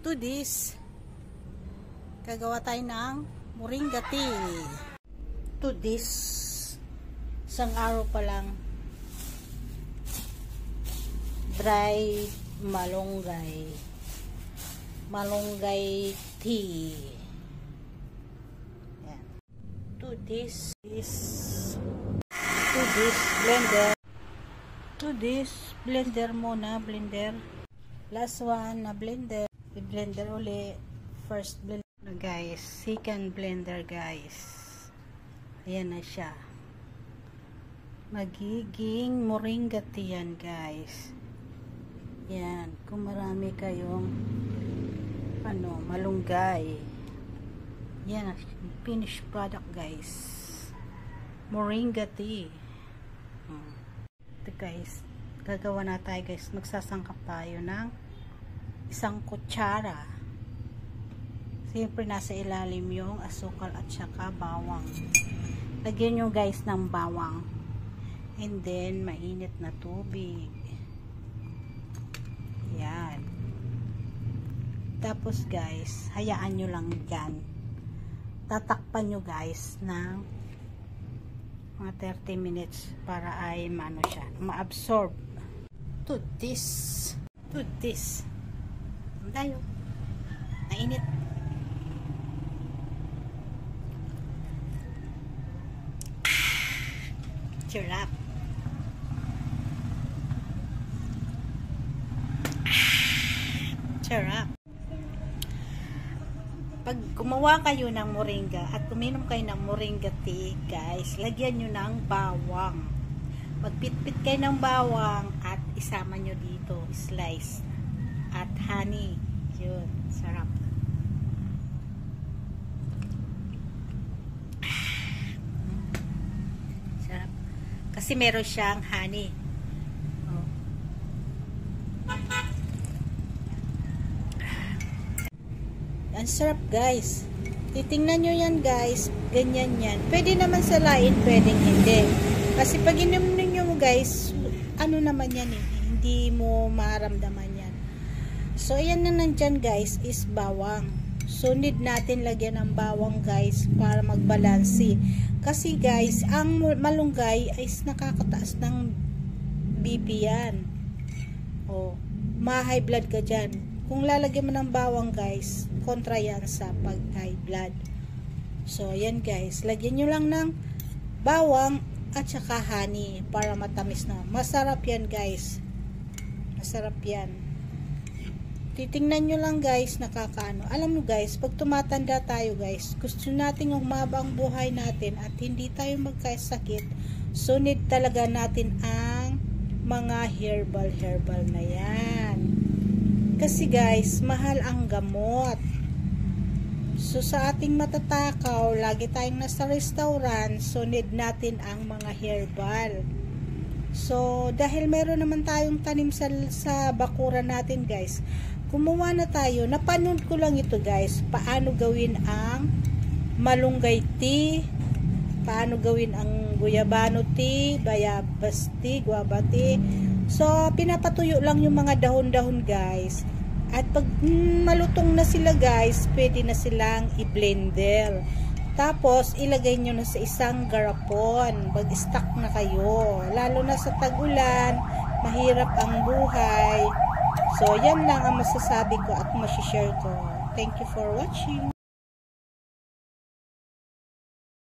to this, gagawa tayo ng moringa tea. To this, isang araw pa lang, dry malunggay tea. Yan. To this blender muna, blender. Last one na blender. I-blender uli. First blender, guys. Second blender, guys. Ayan na siya. Magiging moringa tea yan, guys. Yan. Kung marami kayong malunggay. Yan ang finished product, guys. Moringa tea. Ito, guys. Gagawa na tayo, guys. Magsasangkap tayo ng isang kutsara. Siyempre nasa ilalim yung asukal at saka bawang. Lagyan nyo, guys, ng bawang. And then mainit na tubig. Yan. Tapos, guys, hayaan nyo lang dyan. Tatakpan nyo, guys, ng mga 30 minutes para ay ma-absorb. To this. Tayo. Mainit. Sarap. Sarap. Pag gumawa kayo ng moringa at uminom kayo ng moringa tea, guys, lagyan nyo ng bawang. Magpitpit kayo ng bawang at isama nyo dito, slice at honey. Yun, sarap. Sarap. Kasi meron siyang honey. Oh. Ang sarap, guys. Titingnan nyo yan, guys. Ganyan yan. Pwede naman salain, pwedeng hindi. Kasi pag inom ninyo, guys, ano naman yan eh. Hindi mo maramdaman yan. So, ayan na nandyan, guys, is bawang. So, need natin lagyan ng bawang, guys, para magbalansi. Kasi, guys, ang malunggay ay nakakataas ng BP yan. O, ma-high blood ka dyan. Kung lalagyan mo ng bawang, guys, kontra yan sa pag-high blood. So, ayan, guys. Lagyan nyo lang ng bawang at saka honey para matamis na. Masarap yan, guys. Masarap yan. Titingnan nyo lang, guys, nakakaano. Alam mo, guys, pag tumatanda tayo, guys, gusto natin umaba ang buhay natin at hindi tayo magkasakit. So, need talaga natin ang mga herbal na yan. Kasi, guys, mahal ang gamot. So, sa ating matatakaw, lagi tayong nasa restaurant, so need natin ang mga herbal. So, dahil meron naman tayong tanim sa bakuran natin, guys, gumawa na tayo. Napanood ko lang ito, guys, paano gawin ang malunggay tea, paano gawin ang guyabano tea, bayabas tea, guava tea. So, pinapatuyo lang yung mga dahon-dahon, guys. At pag malutong na sila, guys, pwede na silang i-blender. Tapos, ilagay nyo na sa isang garapon. Mag-stock na kayo. Lalo na sa tag-ulan, mahirap ang buhay. So, yan lang ang masasabi ko at masishare ko. Thank you for watching.